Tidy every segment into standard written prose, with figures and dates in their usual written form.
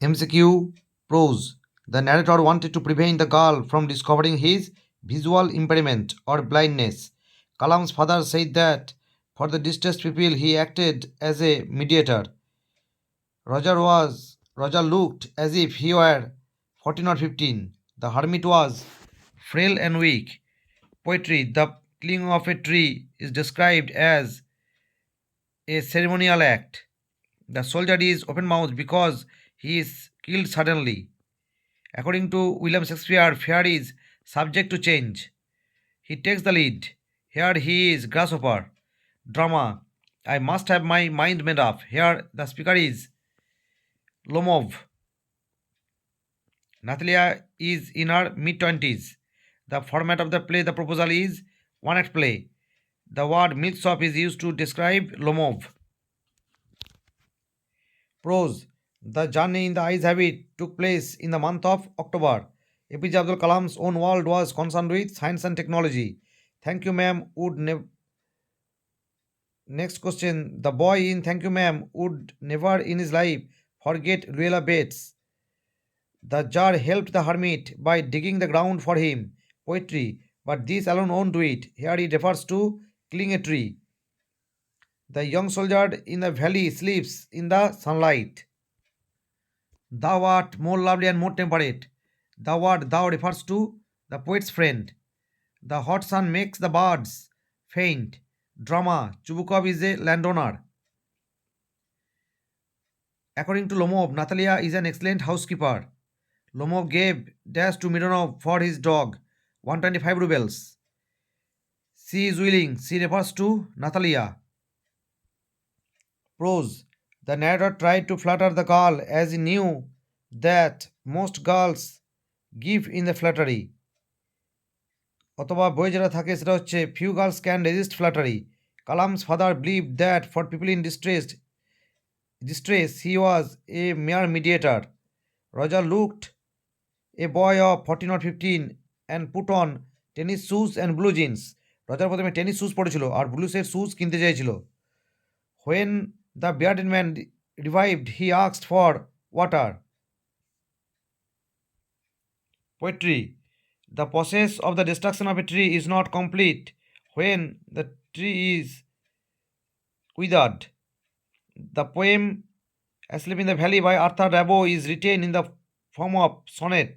MCQ Prose. The narrator wanted to prevent the girl from discovering his visual impairment or blindness. Kalam's father said that for the distressed people he acted as a mediator. Roger looked as if he were 14 or 15. The hermit was frail and weak. Poetry. The killing of a tree is described as a ceremonial act. The soldier is open mouthed because he is killed suddenly. According to William Shakespeare, fear is subject to change. He takes the lead. Here he is grasshopper. Drama. I must have my mind made up. Here the speaker is Lomov. Natalia is in her mid 20s. The format of the play, the proposal is one act play. The word milksop is used to describe Lomov. Prose. The journey in the ice habit took place in the month of October. APJ Abdul Kalam's own world was concerned with science and technology. Thank you, ma'am. Next question. The boy in Thank you, ma'am would never in his life forget Luella Bates. The jar helped the hermit by digging the ground for him. Poetry. But this alone won't do it. Here it refers to killing a tree. The young soldier in the valley sleeps in the sunlight. Thou art more lovely and more temperate. The word thou refers to the poet's friend. The hot sun makes the birds faint. Drama. Chubukov is a landowner. According to Lomov, Natalia is an excellent housekeeper. Lomov gave dash to Mironov for his dog, 125 rubles. She is willing. She refers to Natalia. Prose. The narrator tried to flatter the girl as he knew that most girls give in the flattery. অথবা বই যেটা থাকে সেটা হচ্ছে few girls can resist flattery. Kalam's father believed that for people in distress he was a mere mediator. Roger looked a boy of 14 or 15 and put on tennis shoes and blue jeans. Roger প্রথমে tennis shoes পড়েছিল আর ব্লুসের shoes কিনতে চাইছিল. When the bearded man revived, he asked for water. Poetry. The process of the destruction of a tree is not complete when the tree is withered. The poem Asleep in the Valley by Arthur Rimbaud is written in the form of sonnet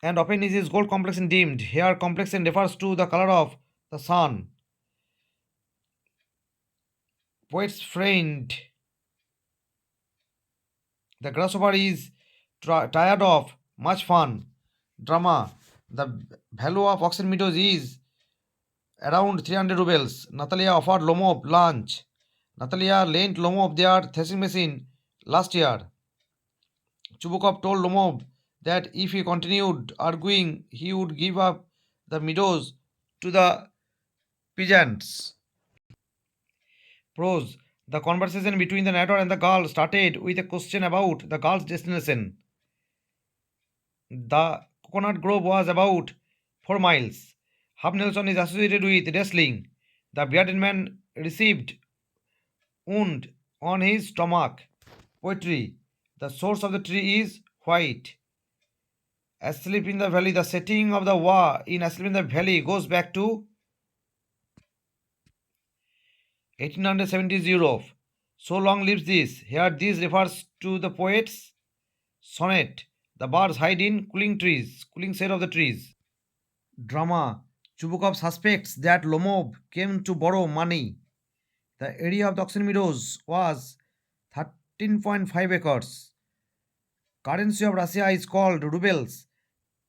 and often is gold complexion dimmed. Here complexion refers to the color of the sun. Poet's friend. The grasshopper is tired of much fun. Drama. The value of Oxen Meadows is around 300 rubles. Natalia offered Lomov lunch. Natalia lent Lomov their threshing machine last year. Chubukov told Lomov that if he continued arguing, he would give up the meadows to the peasants. Prose. The conversation between the narrator and the girl started with a question about the girl's destination. The coconut grove was about 4 miles. Half Nelson is associated with wrestling. The bearded man received wound on his stomach. Poetry. The source of the tree is white. Asleep in the Valley. The setting of the war in Asleep in the Valley goes back to 1870s Europe. So long lives this. Here this refers to the poet's sonnet. The birds hide in cooling shade of the trees. Drama. Chubukov suspects that Lomov came to borrow money. The area of the Oxen Meadows was 13.5 acres. Currency of Russia is called rubles.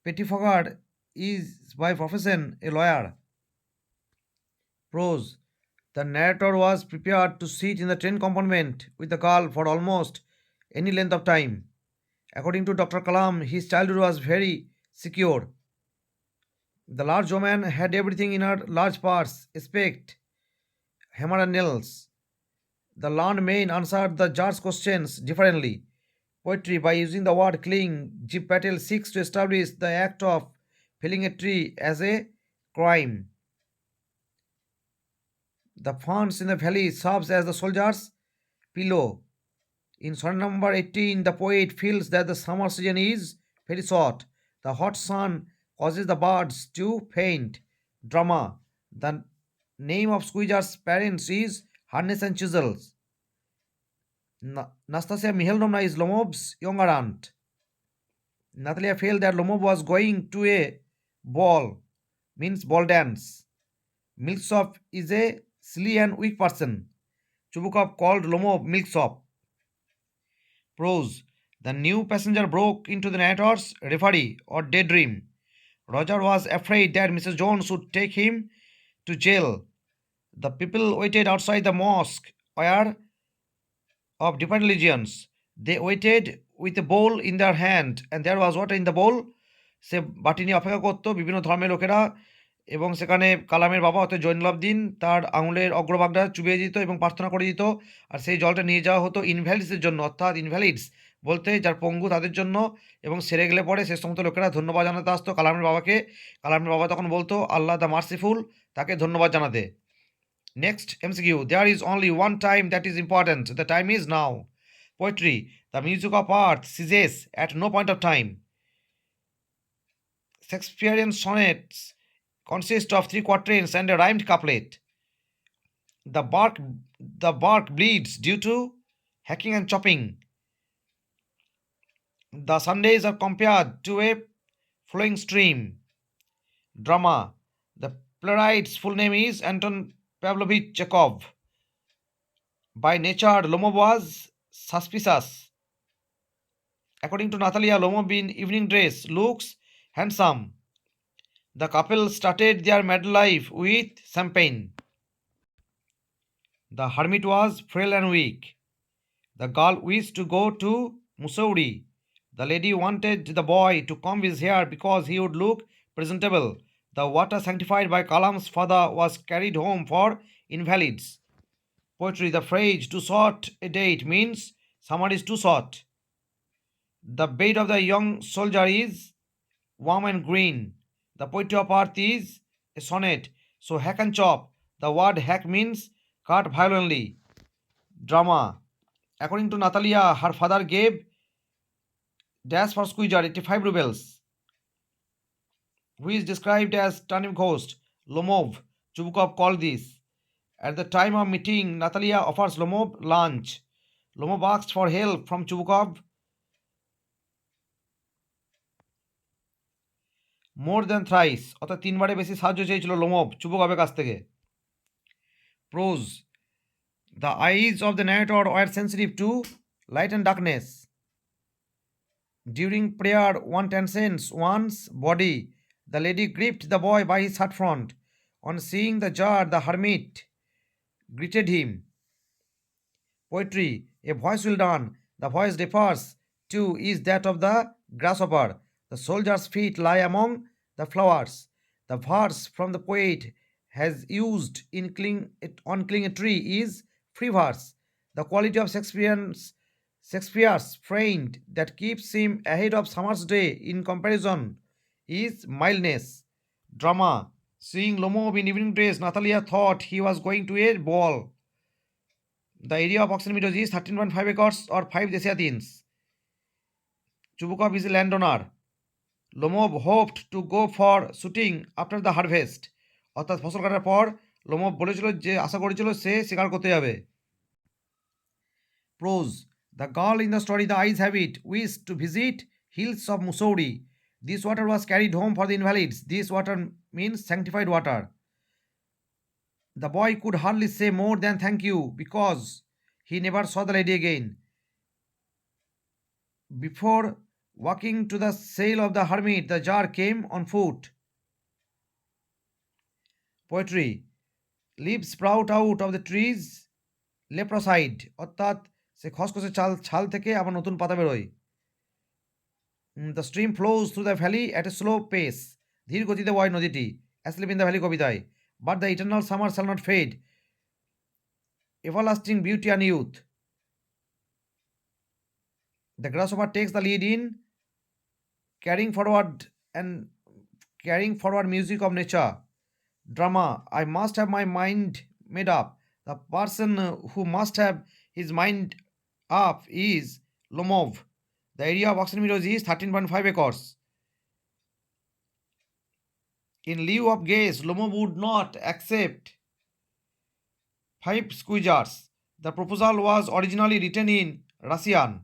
Pettifogger is by profession a lawyer. Prose. The narrator was prepared to sit in the train compartment with the girl for almost any length of time. According to Dr. Kalam, his childhood was very secure. The large woman had everything in her large purse, except hammer and nails. The learned man answered the jar's questions differently. Poetry. By using the word killing, G. Patel seeks to establish the act of felling a tree as a crime. The ferns in the valley serves as the soldier's pillow. In sonnet number 18, the poet feels that the summer season is very short. The hot sun causes the birds to faint. Drama. The name of Squeezer's parents is Harness and Chisels. Nastasia Mihalovna is Lomov's younger aunt. Natalia felt that Lomov was going to a ball, means ball dance. Milksop is a silly and weak person. Chubukov called Lomov Milksop. Prose. The new passenger broke into the narrator's reverie or daydream. Roger was afraid that Mrs. Jones would take him to jail. The people waited outside the mosque where of different religions. They waited with a bowl in their hand and there was water in the bowl. সে বাটি নিয়ে অপেক্ষা করতো বিভিন্ন ধর্মের লোকেরা এবং সেখানে কালামের বাবা অর্থাৎ জৈনুলাবদিন তার আঙুলের অগ্রভাগটা চুবিয়ে দিত এবং প্রার্থনা করে দিত আর সেই জলটা নিয়ে যাওয়া হতো ইনভ্যালিডসের জন্য অর্থাৎ ইনভ্যালিডস বলতে যার পঙ্গু তাদের জন্য এবং সেরে গেলে পরে সে সমস্ত লোকেরা ধন্যবাদ জানাতে আসতো কালামের বাবাকে কালামের বাবা তখন বলতো আল্লাহ দ্য মার্সিফুল তাকে ধন্যবাদ জানাতে Next, MCQ. There is only one time that is important. The time is now. Poetry. The music of art ceases at no point of time. Shakespearean sonnets consist of three quatrains and a rhymed couplet. The bark bleeds due to hacking and chopping. The Sundays are compared to a flowing stream. Drama. The playwright's full name is Anton Pavlovich Chekhov. By nature, Lomov was suspicious. According to Natalia, Lomov in evening dress looks handsome. The couple started their married life with champagne. The hermit was frail and weak. The girl wished to go to Mussoorie. The lady wanted the boy to comb his hair because he would look presentable. The water sanctified by Kalam's father was carried home for invalids. Poetry. The phrase too short a date means summer is too short. The bed of the young soldier is warm and green. The poetry of earth is a sonnet. So hack and chop. The word hack means cut violently. Drama. According to Natalia, her father gave dash for Squeezer 85 rubles, who is described as turnip ghost. Lomov. Chubukov called this. At the time of meeting, Natalia offers Lomov lunch. Lomov asked for help from Chubukov more than thrice. অর্থাৎ তিনবারে বেশি সাহায্য চেয়েছিল লোমব চুবুকভের কাছ থেকে। Prose. The eyes of the narrator were sensitive to light and darkness. During prayer, one transcends one's body. The lady gripped the boy by his shirt front. On seeing the jar, the hermit greeted him. Poetry. A voice will dawn. The voice refers to is that of the grasshopper. The soldier's feet lie among the flowers. The verse from the poet has used in on killing a tree is free verse. The quality of Shakespeare's friend that keeps him ahead of summer's day in comparison is mildness. Drama. Seeing Lomov in evening dress, Natalia thought he was going to a ball. The area of Oxen Meadows is 13.5 acres or 5 desiatins. Chubukov is a landowner. Lomov hoped to go for shooting after the harvest. অর্থাৎ ফসল কাটার পর লোমব বলেছিল যে আশা করেছিল সে শিকার করতে যাবে। Prose. The girl in the story, the eyes have it, wished to visit hills of Mussoorie. This water was carried home for the invalids. This water means sanctified water. The boy could hardly say more than thank you because he never saw the lady again. Before walking to the cell of the hermit, the jar came on foot. Poetry. Leaves sprout out of the trees leproside. অর্থাৎ সে খসখসে ছাল থেকে আবার নতুন পাতা বেরোয়। The stream flows through the valley at a slow pace. ধীর গতিতে বয় নদীটি। Asleep in the Valley কবিতায়। But the eternal summer shall not fade. Everlasting beauty and youth. The grasshopper takes the lead in carrying forward music of nature. Drama. I must have my mind made up. The person who must have his mind up is Lomov. The area of Oxen Meadows is 13.5 acres. In lieu of gas, Lomov would not accept 5 squeezers. The proposal was originally written in Russian.